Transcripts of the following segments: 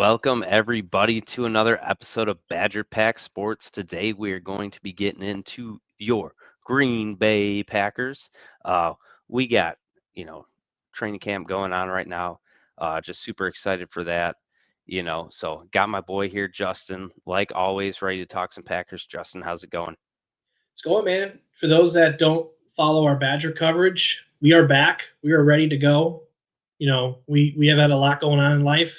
Welcome, everybody, to another episode of Badger Pack Sports. Today, we are going to be getting into your Green Bay Packers. We got, you know, training camp going on right now. Just super excited for that. So got my boy here, Justin, like always, ready to talk some Packers. Justin, how's it going? It's going, man. For those that don't follow our Badger coverage, we are back. We are ready to go. We have had a lot going on in life.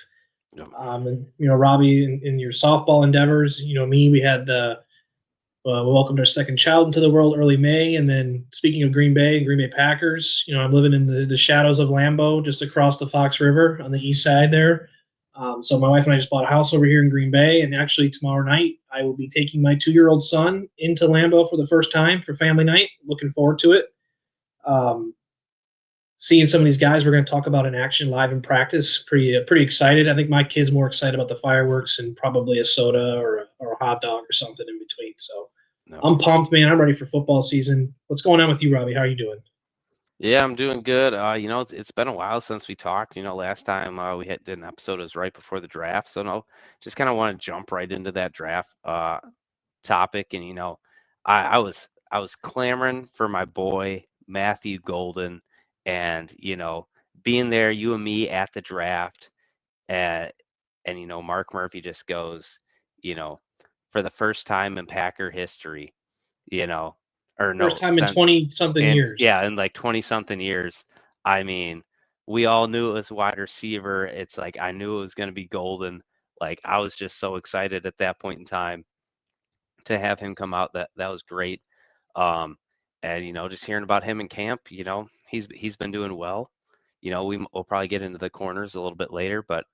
Yep. And Robbie, in your softball endeavors, me, we had we welcomed our second child into the world early May. And then speaking of Green Bay and Green Bay Packers, I'm living in the shadows of Lambeau, just across the Fox River on the east side there. So my wife and I just bought a house over here in Green Bay, and actually tomorrow night I will be taking my 2-year-old son into Lambeau for the first time for family night. Looking forward to it. Seeing some of these guys we're going to talk about in action live in practice, pretty excited. I think my kid's more excited about the fireworks and probably a soda or a hot dog or something in between. So No. I'm pumped, man. I'm ready for football season. What's going on with you, Robbie? How are you doing? Yeah, I'm doing good. It's been a while since we talked. Last time did an episode was right before the draft. So no, just kind of want to jump right into that draft topic. And I was clamoring for my boy Matthew Golden, and being there, you and me at the draft, and Mark Murphy just goes, you know, for the first time in Packer history, you know, or First no, time in 20-something and years. yeah, in like 20 something years. I mean, we all knew it was wide receiver. It's like I knew it was going to be Golden. Like I was just so excited at that point in time to have him come out. That was great. Um, and just hearing about him in camp, he's been doing well. We'll probably get into the corners a little bit later, but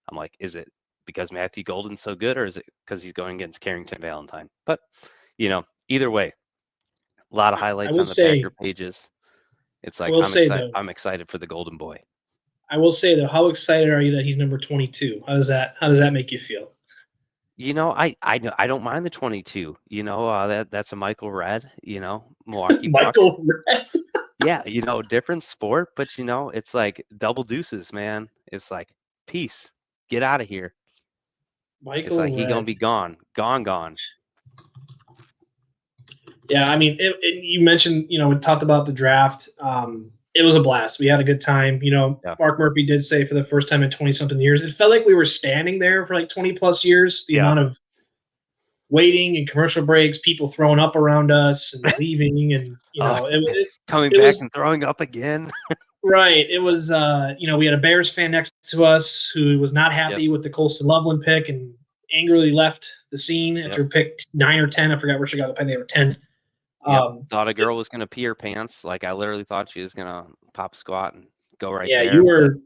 I'm like, is it because Matthew Golden's so good, or is it because he's going against Carrington Valentine? But either way, a lot of I highlights will on the Packer say, pages. It's I like will I'm say excited. though, I'm excited for the Golden Boy. how excited are you that he's number 22? How does that make you feel? I don't mind the 22. That's a Michael Red. Milwaukee Bucks. Michael Red. Yeah, different sport, but it's like double deuces, man. It's like peace. Get out of here. It's Michael like he gonna Red. be gone, gone. Yeah, I mean, you mentioned, we talked about the draft. It was a blast. We had a good time. Yeah, Mark Murphy did say for the first time in 20-something years, it felt like we were standing there for like 20 plus years. The yeah. amount of waiting and commercial breaks, people throwing up around us and leaving, and Uh, coming it back was and throwing up again. right. It was, we had a Bears fan next to us who was not Yep, happy with the Colston Loveland pick and angrily left the scene yep, after pick 9 or 10. I forgot where she got the pick. They were 10th. yep. Thought a girl was gonna pee her pants. Like I literally thought she was gonna pop a squat and go right Yeah, there. But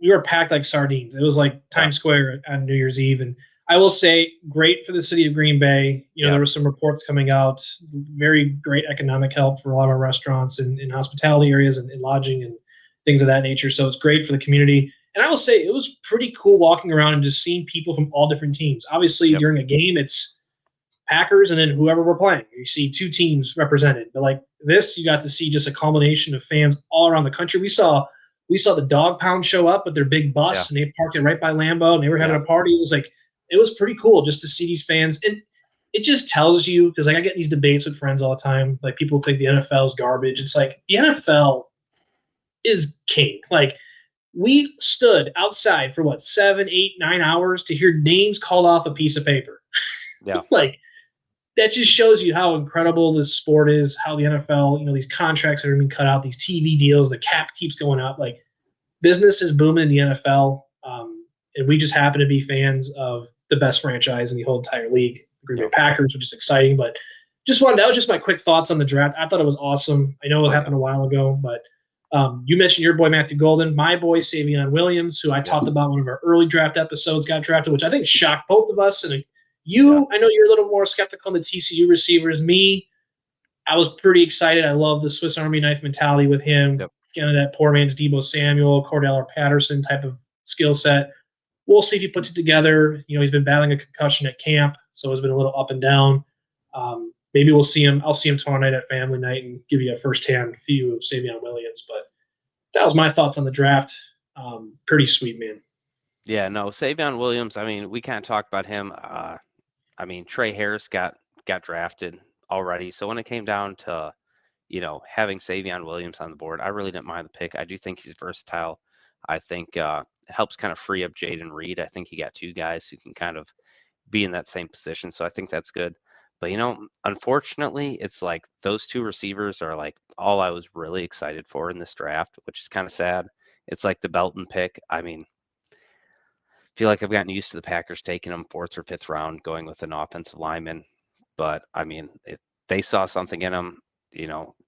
we were packed like sardines. It was like yeah, Times Square on New Year's Eve, and I will say, great for the city of Green Bay. There yeah, were some reports coming out, very great economic help for a lot of our restaurants and hospitality areas and lodging and things of that nature. So it's great for the community. And I will say, it was pretty cool walking around and just seeing people from all different teams. Obviously, yep, during a game, it's Packers and then whoever we're playing. You see two teams represented, but like this, you got to see just a culmination of fans all around the country. We saw the Dog Pound show up with their big yeah, bus, and they parked it right by Lambeau, and they were having yeah, a party. It was pretty cool just to see these fans, and it just tells you, because like I get these debates with friends all the time. Like people think the NFL is garbage. It's like the NFL is king. Like we stood outside for what 7, 8, 9 hours to hear names called off a piece of paper. yeah, Like that just shows you how incredible this sport is, how the NFL, these contracts that are being cut out, these TV deals, the cap keeps going up. Like business is booming in the NFL, and we just happen to be fans of the best franchise in the whole entire league, the Green Bay yep. Packers, which is exciting. But that was just my quick thoughts on the draft. I thought it was awesome. I know it Oh yeah, happened a while ago, but you mentioned your boy Matthew Golden, my boy Savion Williams, who I yep, talked about in one of our early draft episodes, got drafted, which I think shocked both of us. And yeah, I know you're a little more skeptical on the TCU receivers. Me, I was pretty excited. I love the Swiss Army knife mentality with him. yep. Kind of that poor man's Debo Samuel, Cordell or Patterson type of skill set. We'll see if he puts it together. He's been battling a concussion at camp, so it's been a little up and down. Maybe we'll see him. I'll see him tomorrow night at family night and give you a first-hand view of Savion Williams. But that was my thoughts on the draft. Pretty sweet, man. Yeah, no, Savion Williams, I mean, we kind of talked about him. I mean, Trey Harris got drafted already. So when it came down to, having Savion Williams on the board, I really didn't mind the pick. I do think he's versatile. I think it helps kind of free up Jayden Reed. I think he got two guys who can kind of be in that same position. So I think that's good. But unfortunately, it's like those two receivers are like all I was really excited for in this draft, which is kind of sad. It's like the Belton pick. I mean, feel like I've gotten used to the Packers taking them fourth or fifth round, going with an offensive lineman. But I mean, if they saw something in him,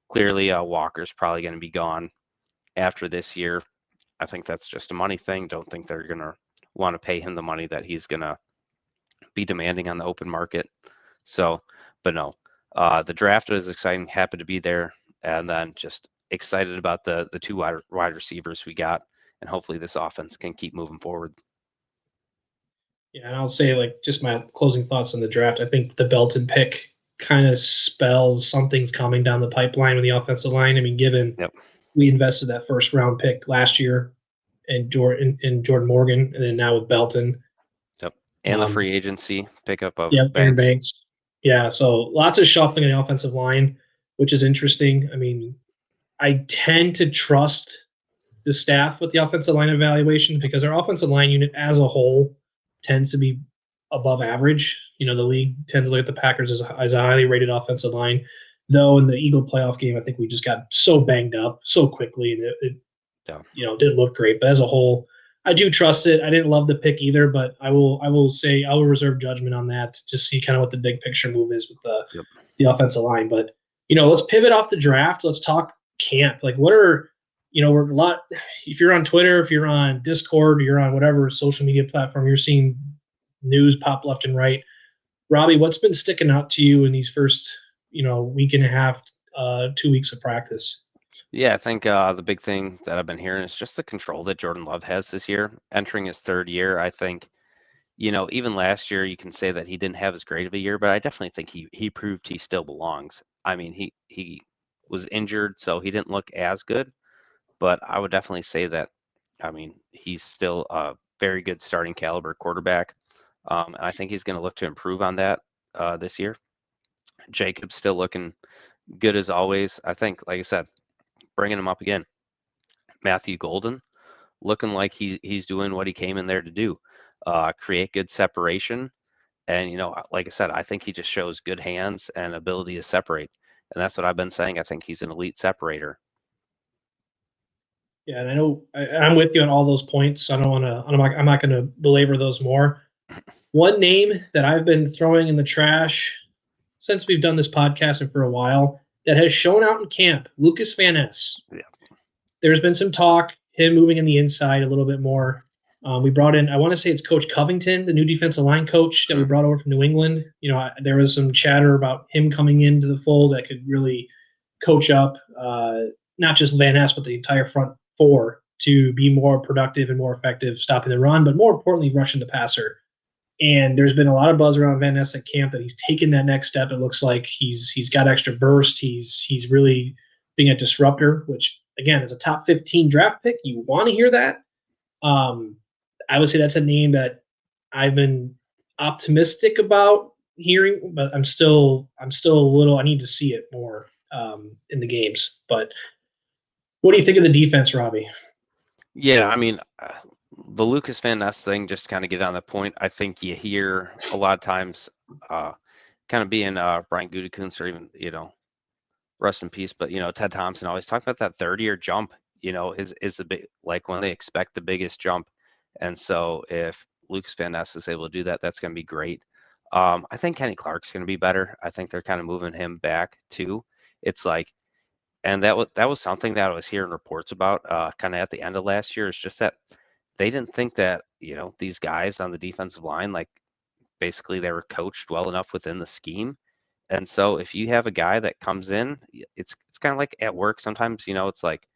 clearly Walker's probably going to be gone after this year. I think that's just a money thing. Don't think they're going to want to pay him the money that he's going to be demanding on the open market. So, but no, the draft was exciting. Happy to be there, and then just excited about the two wide receivers we got, and hopefully this offense can keep moving forward. Yeah, and I'll say like just my closing thoughts on the draft. I think the Belton pick kind of spells something's coming down the pipeline with the offensive line. I mean, given Yep. we invested that first round pick last year in Jordan Morgan, and then now with Belton. Yep. And the Um, free agency pickup of yep, Aaron Banks. Banks. Yeah, so lots of shuffling in the offensive line, which is interesting. I mean, I tend to trust the staff with the offensive line evaluation because our offensive line unit as a whole tends to be above average. The league tends to look at the Packers as a highly rated offensive line. Though in the Eagle playoff game, I think we just got so banged up so quickly, and it Yeah. didn't look great. But as a whole, I do trust it. I didn't love the pick either, but I will say I will reserve judgment on that to see kind of what the big picture move is with Yep. the offensive line. But let's pivot off the draft. Let's talk camp. Like, what are we're a lot. If you're on Twitter, if you're on Discord, you're on whatever social media platform, you're seeing news pop left and right. Robbie, what's been sticking out to you in these first week and a half, 2 weeks of practice? Yeah, I think the big thing that I've been hearing is just the control that Jordan Love has this year, entering his third year. I think, even last year you can say that he didn't have as great of a year, but I definitely think he proved he still belongs. I mean, he was injured, so he didn't look as good, but I would definitely say that, I mean, he's still a very good starting caliber quarterback. And I think he's going to look to improve on that this year. Jacob's still looking good as always. I think, like I said, bringing him up again. Matthew Golden looking like he's doing what he came in there to do, create good separation. And like I said, I think he just shows good hands and ability to separate. And that's what I've been saying. I think he's an elite separator. Yeah, and I know I'm with you on all those points. I don't want to. I'm not going to belabor those more. One name that I've been throwing in the trash since we've done this podcast and for a while that has shown out in camp, Lucas Van Ness. Yeah. There's been some talk him moving in the inside a little bit more. We brought in, I want to say it's Coach Covington, the new defensive line coach that we brought over from New England. There was some chatter about him coming into the fold that could really coach up not just Van Ness, but the entire front four to be more productive and more effective stopping the run, but more importantly, rushing the passer. And there's been a lot of buzz around Van Ness at camp that he's taken that next step. It looks like he's got extra burst. He's really being a disruptor, which again is a top 15 draft pick. You want to hear that. I would say that's a name that I've been optimistic about hearing, but I'm still a little. I need to see it more in the games. But what do you think of the defense, Robbie? Yeah, I mean, the Lucas Van Ness thing, just kind of get on that point. I think you hear a lot of times, kind of being Brian Gutekunst or even, rest in peace, but Ted Thompson always talk about that 30-year jump, is the big, like when they expect the biggest jump. And so if Lucas Van Ness is able to do that, that's going to be great. I think Kenny Clark's going to be better. I think they're kind of moving him back too. It's like, and that was something that I was hearing reports about kind of at the end of last year. It's just that they didn't think that these guys on the defensive line, like basically they were coached well enough within the scheme. And so if you have a guy that comes in, it's kind of like at work sometimes, it's like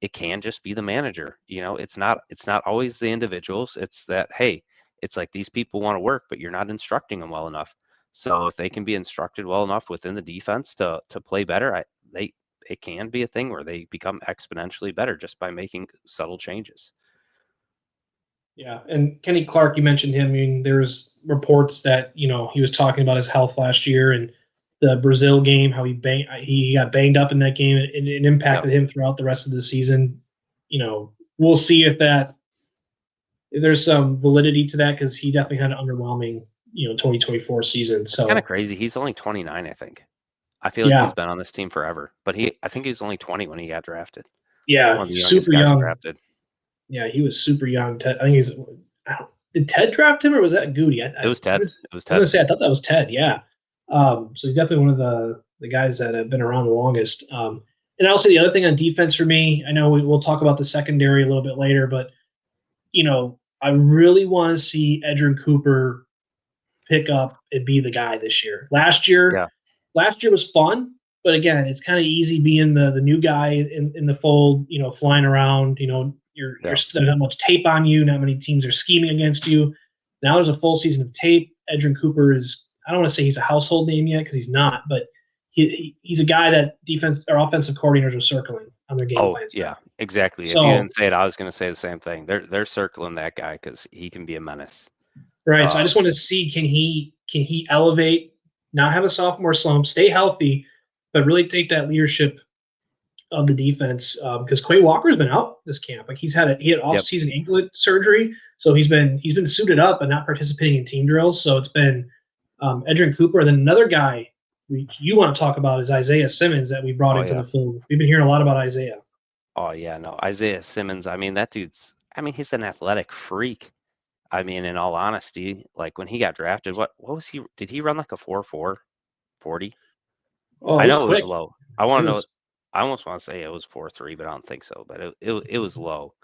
it can just be the manager. It's not always the individuals. It's that, hey, it's like these people want to work, but you're not instructing them well enough. So if they can be instructed well enough within the defense to play better, it can be a thing where they become exponentially better just by making subtle changes. Yeah, and Kenny Clark, you mentioned him. I mean, there's reports that he was talking about his health last year and the Brazil game, how he got banged up in that game, and it Yep. impacted him throughout the rest of the season. We'll see if there's some validity to that because he definitely had an underwhelming 2024 season. It's kind of So crazy. He's only 29, I think. I feel like he's yeah, been on this team forever, but I think he was only 20 when he got drafted. yeah, One of the he's youngest super guys young. drafted. Yeah, he was super young. I think did Ted draft him or was that Goody? It was Ted. It was I was gonna Ted. say I thought that was Ted. Yeah. So he's definitely one of the guys that have been around the longest. And also the other thing on defense for me, I know we'll talk about the secondary a little bit later, but I really want to see Edrin Cooper pick up and be the guy this year. Yeah. Last year was fun, but again, it's kind of easy being the new guy in the fold, flying around, you're Yeah. still not much tape on you, not many teams are scheming against you. Now there's a full season of tape. Edrin Cooper is, I don't want to say he's a household name yet because he's not, but he's a guy that defense or offensive coordinators are circling on their game Oh, plans now. yeah, exactly. If you So didn't say it, I was going to say the same thing. They're circling that guy because he can be a menace. right, so I Uh, just want to see can he elevate, not have a sophomore slump, stay healthy, but really take that leadership of the defense because Quay Walker's been out this camp. Like he had off yep. season anklet surgery, so he's been suited up but not participating in team drills. So it's been Edrin Cooper, and then another guy you want to talk about is Isaiah Simmons that we brought Oh into yeah. the fold. We've been hearing a lot about Isaiah. Oh yeah. No, Isaiah Simmons. I mean, that dude's. I mean, he's an athletic freak. I mean, in all honesty, like when he got drafted, what was he? Did he run like a 4.4 40? Oh, it I was know it was quick. low. I want It to know. was I almost want to say it was 4.3, but I don't think so. But it was low,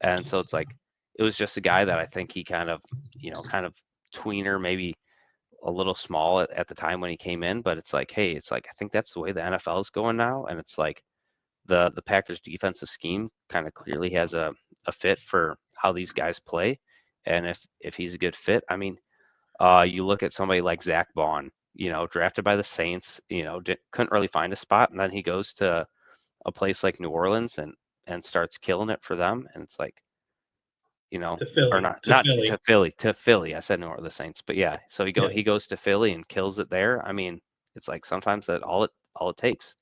and so it's like it was just a guy that I think he kind of tweener, maybe a little small at the time when he came in. But it's like, hey, it's like I think that's the way the NFL is going now, and it's like the Packers defensive scheme kind of clearly has a fit for how these guys play, and if he's a good fit, I mean, you look at somebody like Zach Bond, drafted by the Saints, couldn't really find a spot, and then he goes to a place like New Orleans and starts killing it for them, and it's like, to or Philly. To not Philly. to Philly. I said New Orleans Saints, but yeah, so Yeah. he goes to Philly and kills it there. I mean, it's like sometimes that all it takes.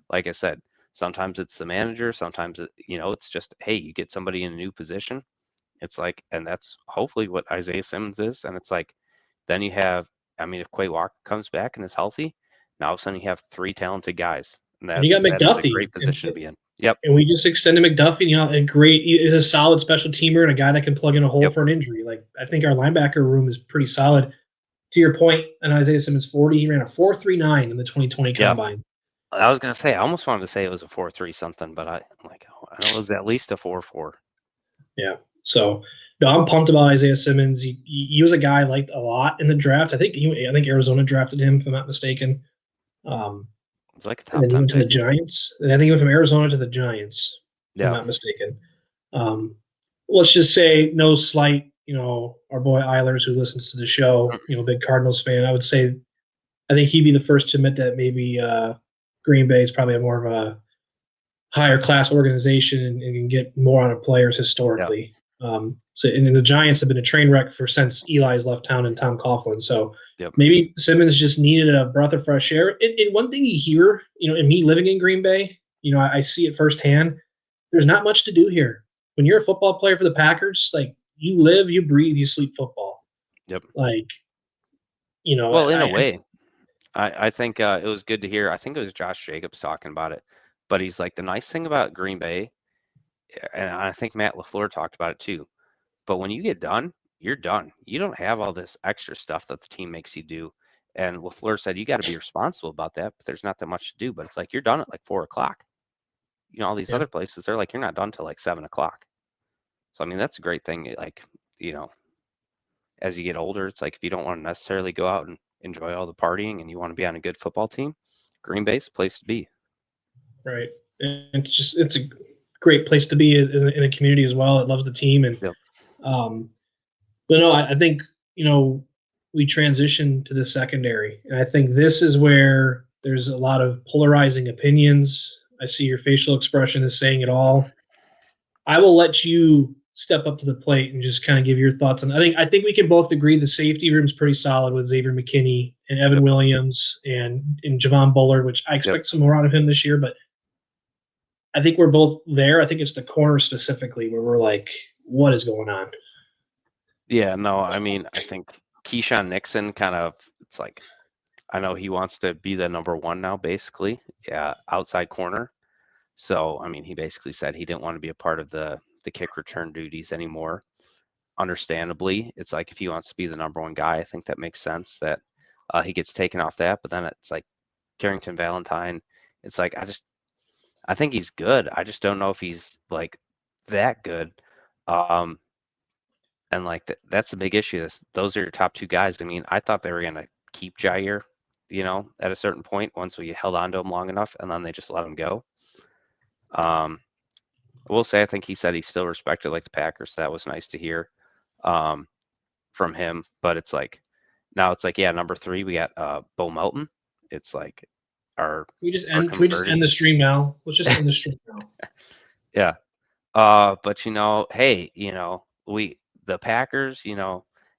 Like I said, sometimes it's the manager, sometimes it's just, hey, you get somebody in a new position. It's like, and that's hopefully what Isaiah Simmons is. And it's like, then you have, I mean, if Quay Walker comes back and is healthy, now all of a sudden you have three talented guys. And And you got that is a McDuffie. great position to be in. Yep. And we just extended McDuffie. Is a solid special teamer and a guy that can plug in a hole Yep. for an injury. Like I think our linebacker room is pretty solid. To your point, and Isaiah Simmons 40, he ran a 4.39 in the 2020 Yep. combine. I was gonna say, I almost wanted to say it was a 4.3 something, but I'm like, oh, I know it was at least a 4.4. Yeah. So no, I'm pumped about Isaiah Simmons. He was a guy I liked a lot in the draft. I think Arizona drafted him, if I'm not mistaken. It's like a And top then he 10 went to the pick. Giants. And I think he went from Arizona to the Giants, if I'm Yeah. not mistaken. Um, let's just say no slight, our boy Eilers who listens to the show, big Cardinals fan. I would say I think he'd be the first to admit that maybe Green Bay is probably a more of a higher class organization and can get more out of players Yeah. historically. And the Giants have been a train wreck since Eli's left town and Tom Coughlin. So Yep. maybe Simmons just needed a breath of fresh air. And one thing you hear, in me living in Green Bay, I see it firsthand. There's not much to do here. When you're a football player for the Packers, like you live, you breathe, you sleep football. Yep. Like, Well, in a way, I think it was good to hear. I think it was Josh Jacobs talking about it, but he's like, the nice thing about Green Bay, and I think Matt LaFleur talked about it too. But when you get done, you're done. You don't have all this extra stuff that the team makes you do. And LaFleur said you got to be responsible about that, but there's not that much to do. But it's like you're done at like 4 o'clock. All these yeah, other places, they're like, you're not done till like 7 o'clock. So I mean, that's a great thing. Like, you know, as you get older, it's like if you don't want to necessarily go out and enjoy all the partying and you want to be on a good football team, Green Bay's the place to be. right. And it's a great place to be in a community as well. It loves the team. And Yep. um, but no, I think we transition to the secondary, and I think this is where there's a lot of polarizing opinions. I see your facial expression is saying it all. I will let you step up to the plate and just kind of give your thoughts on. I think we can both agree the safety room's pretty solid with Xavier McKinney and Evan Williams and Javon Bullard, which I expect some more out of him this year. But I think we're both there. I think it's the corner specifically where we're like, what is going on? Yeah, no, I mean, I think Keyshawn Nixon kind of, it's like, I know he wants to be the number one now, basically, outside corner. So, I mean, he basically said he didn't want to be a part of the kick return duties anymore. Understandably, it's like if he wants to be the number one guy, I think that makes sense that he gets taken off that. But then it's like Carrington Valentine. It's like I think he's good. I just don't know if he's like that good. And like that's a big issue. Those are your top two guys. I mean, I thought they were gonna keep Jaire, at a certain point once we held on to him long enough, and then they just let him go. I will say I think he said he still respected like the Packers. So that was nice to hear from him. But it's like now it's like, yeah, number 3 we got Bo Melton. It's like can we just end the stream now? Let's just end the stream now. Yeah. But hey, the Packers,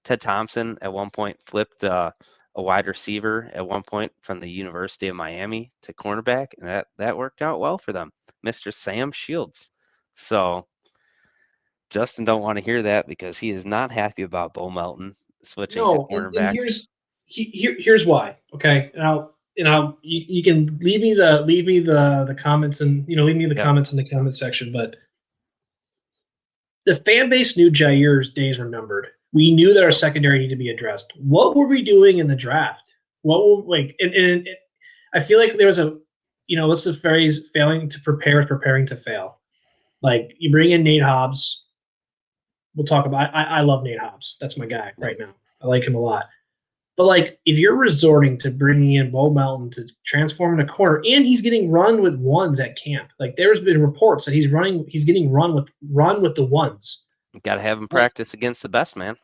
Ted Thompson at one point flipped a wide receiver at one point from the University of Miami to cornerback, and that worked out well for them. Mr. Sam Shields. So Justin don't want to hear that because he is not happy about Bo Melton switching to cornerback. And here's why. Okay, you can leave me the comments and leave me the comments in the comment section. But the fan base knew Jaire's days were numbered. We knew that our secondary needed to be addressed. What were we doing in the draft? What were and I feel like there was what's the phrase? Failing to prepare is preparing to fail. Like you bring in Nate Hobbs. We'll talk about. I love Nate Hobbs. That's my guy right now. I like him a lot. But like, if you're resorting to bringing in Bo Melton to transform in a corner, and he's getting run with ones at camp, like there's been reports that he's getting run with the ones. You got to have him practice against the best, man.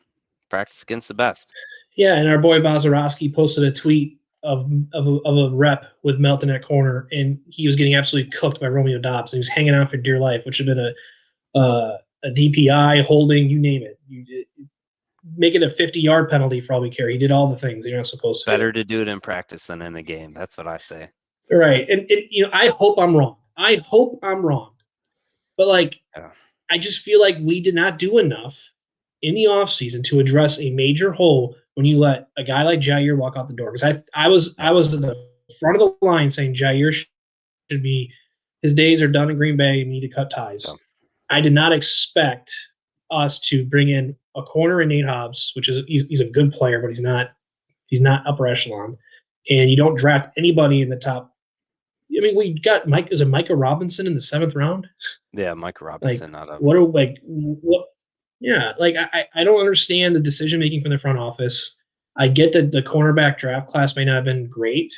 Practice against the best. Yeah, and our boy Bazarowski posted a tweet of a rep with Melton at corner, and he was getting absolutely cooked by Romeo Doubs, and he was hanging out for dear life, which would have been a DPI, holding, you name it. Make it a 50-yard penalty for all we care. He did all the things you're not supposed to. Better to do it in practice than in a game. That's what I say. Right, and I hope I'm wrong. But I just feel like we did not do enough in the offseason to address a major hole when you let a guy like Jaire walk out the door. Because I was at the front of the line saying Jaire should be, his days are done in Green Bay and need to cut ties. Yeah. I did not expect us to bring in a corner in Nate Hobbs, which is he's a good player, but he's not upper echelon. And you don't draft anybody in the top. I mean, we got Micah Robinson in the 7th round? Yeah, Micah Robinson. Yeah, I don't understand the decision making from the front office. I get that the cornerback draft class may not have been great,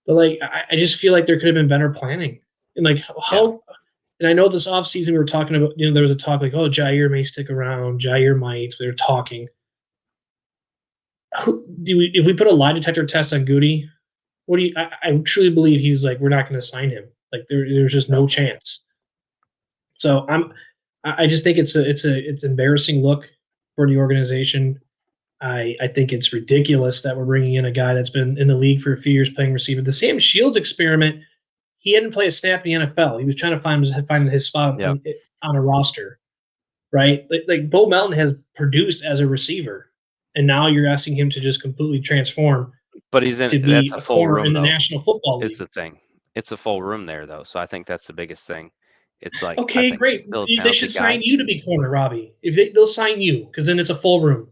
but I just feel like there could have been better planning. And how. Yeah. And I know this offseason we were talking about, there was a talk like, oh, Jaire may stick around, Jaire might. We were talking. If we put a lie detector test on Goody, I truly believe he's like, we're not going to sign him. There's just no chance. So I just think it's an embarrassing look for the organization. I think it's ridiculous that we're bringing in a guy that's been in the league for a few years playing receiver. The Sam Shields experiment. He hadn't played a snap in the NFL. He was trying to find his spot on a roster, right? Like Bo Melton has produced as a receiver, and now you're asking him to just completely transform. But to be a full room in the National Football League. It's the thing. It's a full room there, though. So I think that's the biggest thing. It's like, okay, great. They should sign you to be corner, Robbie. If they'll sign you, because then it's a full room.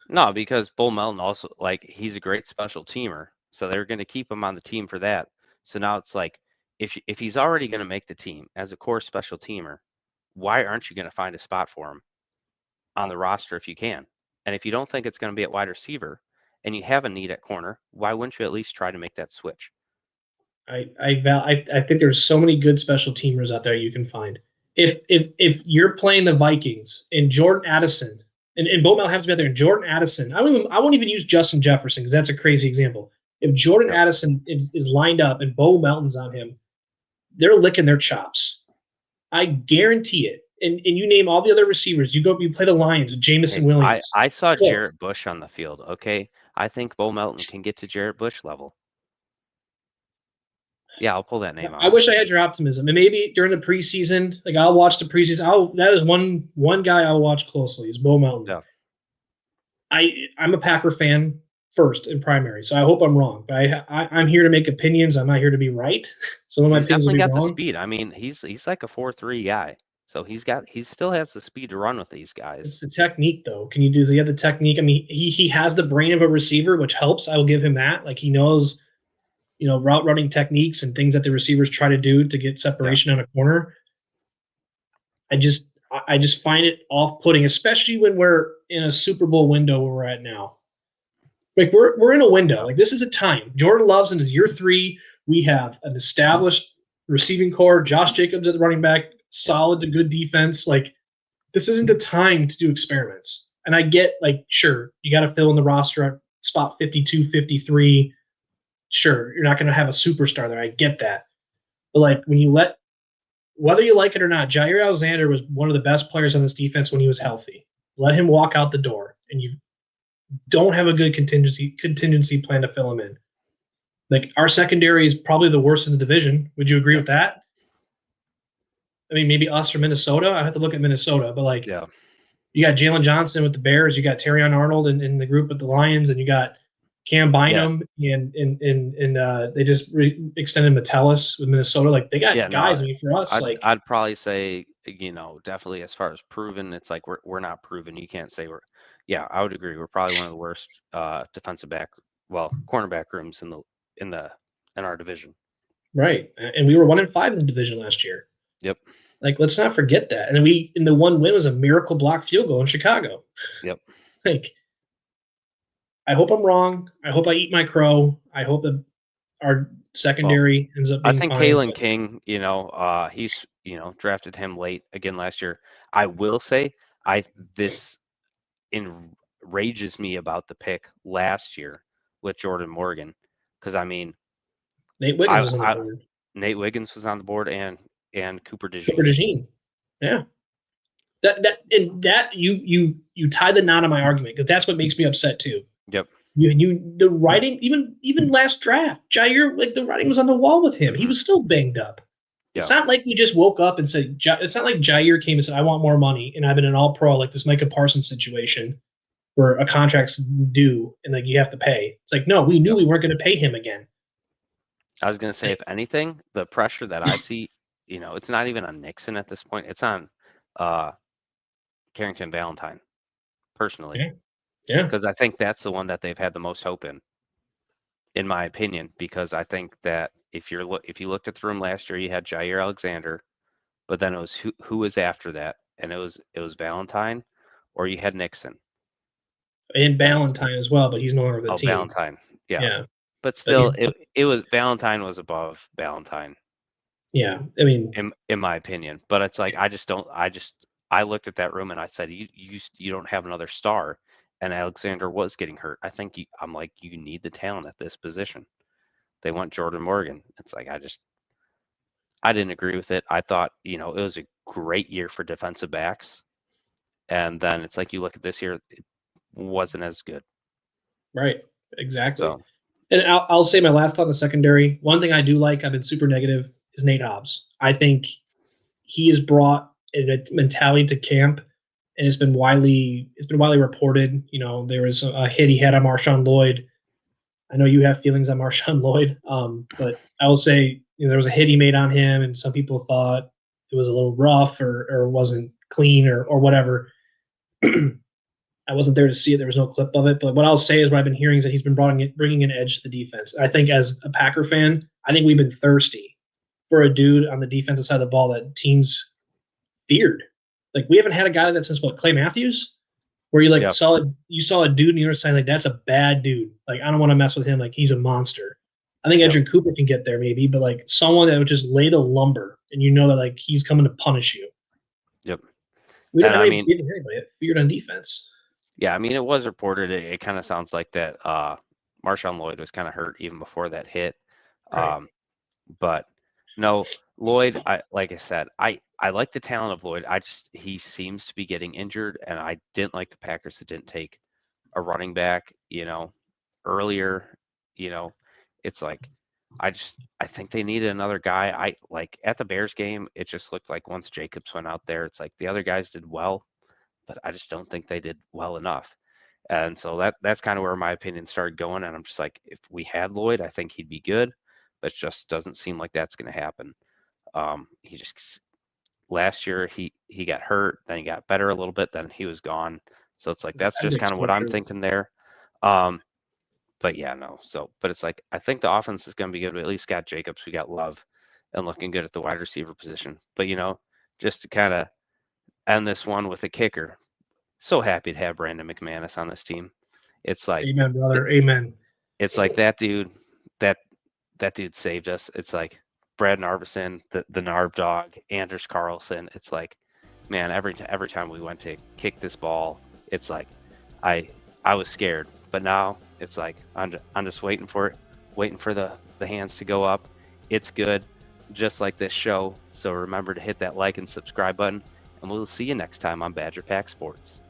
No, because Bo Melton also he's a great special teamer, so they're going to keep him on the team for that. So now it's like, if he's already going to make the team as a core special teamer, why aren't you going to find a spot for him on the roster if you can? And if you don't think it's going to be at wide receiver and you have a need at corner, why wouldn't you at least try to make that switch? I think there's so many good special teamers out there you can find. If you're playing the Vikings and Jordan Addison and Bo Melton happens to be out there and Jordan Addison, I won't even use Justin Jefferson because that's a crazy example. If Jordan Addison is lined up and Bo Melton's on him, they're licking their chops. I guarantee it. and you name all the other receivers. You play the Lions, Jamison Hey, Williams. I saw Cooks. Jarrett Bush on the field. Okay, I think Bo Melton can get to Jarrett Bush level. Yeah, I'll pull that name I out. wish I had your optimism, and maybe during the preseason, like I'll watch the preseason. That is one guy I'll watch closely is Bo Melton. Yeah. I'm a Packer fan first and primary, so I hope I'm wrong. But I'm here to make opinions. I'm not here to be right. Some of my He's opinions will definitely be got the wrong. speed. I mean, he's like a 4.3 guy. So he still has the speed to run with these It's guys. the technique, though. Does he have the technique? I mean, he has the brain of a receiver, which helps. I will give him that. Like he knows, route running techniques and things that the receivers try to do to get Yeah. separation on a corner. I just find it off-putting, especially when we're in a Super Bowl window where we're at now. Like we're in a window. Yeah. Like this is a time. Jordan Love's in his year 3. We have an established receiving core. Josh Jacobs at the running back, solid to good defense. Like this isn't the time to do experiments. And I get like, sure, you got to fill in the roster at spot 52, 53. Sure, you're not going to have a superstar there. I get that. But like when you whether you like it or not, Jaire Alexander was one of the best players on this defense when he was healthy. Let him walk out the door, and you don't have a good contingency plan to fill him in. Like our secondary is probably the worst in the division. Would you agree with that? I mean, maybe us or Minnesota. I have to look at Minnesota, but like, Yeah. you got Jalen Johnson with the Bears, you got Terrion Arnold in the group with the Lions, and you got Cam Bynum, and they just extended Metellus with Minnesota. Like they got Yeah, guys. no, I mean, for us, like I'd probably say, definitely as far as proven, it's like we're not proven. You can't say we're. Yeah, I would agree. We're probably one of the worst cornerback rooms in our division. right, and we were 1-5 in the division last year. Yep. Like, let's not forget that. And the one win was a miracle block field goal in Chicago. Yep. Like, I hope I'm wrong. I hope I eat my crow. I hope that our secondary ends up I being think fine. Kalen King, he's drafted him late again last year. I will say this enrages me about the pick last year with Jordan Morgan, because I mean, Nate Wiggins was on the I board. Nate Wiggins was on the board and Cooper Cooper DeJean. DeJean. Yeah. That you tie the knot of my argument because that's what makes me upset too. Yep. The writing even last draft, Jaire, like the writing was on the wall with him. He was still banged up. Yeah. It's not like we just woke up and said. It's not like Jaire came and said, "I want more money," and I've been an All-Pro like this Micah Parsons situation where a contract's due and like you have to pay. It's like no, we knew we weren't going to pay him again. I was going to say, if anything, the pressure that I see, it's not even on Nixon at this point. It's on Carrington Valentine, personally. Yeah. Because I think that's the one that they've had the most hope in my opinion. Because I think that if you looked at the room last year, you had Jaire Alexander, but then it was who was after that, and it was Valentine, or you had Nixon. And Valentine as well, but he's no longer with the team. Valentine, yeah. But So still, it was Valentine was above Valentine. Yeah, I mean, in my opinion, but it's like I looked at that room and I said, you don't have another star, and Alexander was getting hurt. I'm like, you need the talent at this position. They want Jordan Morgan. It's like I didn't agree with it. I thought it was a great year for defensive backs, and then it's like you look at this year, it wasn't as good. Right, exactly. So, and I'll say my last thought on the secondary. One thing I do like, I've been super negative, is Nate Doubs. I think he has brought a mentality to camp, and it's been widely reported. There was a hit he had on Marshawn Lloyd. I know you have feelings on Marshawn Lloyd, but I will say there was a hit he made on him, and some people thought it was a little rough or wasn't clean or whatever. I wasn't there to see it. There was no clip of it. But what I'll say is what I've been hearing is that he's been bringing an edge to the defense. I think as a Packer fan, I think we've been thirsty for a dude on the defensive side of the ball that teams feared. Like we haven't had a guy like that since Clay Matthews, where you saw a dude on the other side like that's a bad dude. Like I don't want to mess with him. Like he's a monster. I think Edgerrin Cooper can get there maybe, but like someone that would just lay the lumber and that like he's coming to punish you. Yep. We don't have anybody that feared on defense. Yeah, I mean, it was reported. It kind of sounds like that Marshawn Lloyd was kind of hurt even before that hit. Right. But No, Lloyd, like I said, I like the talent of Lloyd. He seems to be getting injured, and I didn't like the Packers that didn't take a running back, earlier. You know, it's like I think they needed another guy. I like at the Bears game, it just looked like once Jacobs went out there, it's like the other guys did well, but I just don't think they did well enough. And so that's kind of where my opinion started going. And I'm just like, if we had Lloyd, I think he'd be good, but it just doesn't seem like that's going to happen. He just last year he got hurt, then he got better a little bit, then he was gone. So it's like that's That just makes kind of no what I'm true. thinking there. Um, but yeah, no. So, but it's like I think the offense is going to be good. We at least got Jacobs, we got Love, and looking good at the wide receiver position. But just to kind of end this one with a kicker, so happy to have Brandon McManus on this team. It's like Amen, brother. Amen. that dude that that dude saved us. It's like Brad Narvison, the Narv dog, Anders Carlson. It's like, man, every time we went to kick this ball, it's like I I was scared, but now it's like I'm just waiting for it, waiting for the hands to go up. It's good, just like this show. So remember to hit that like and subscribe button, and we'll see you next time on Badger Pack Sports.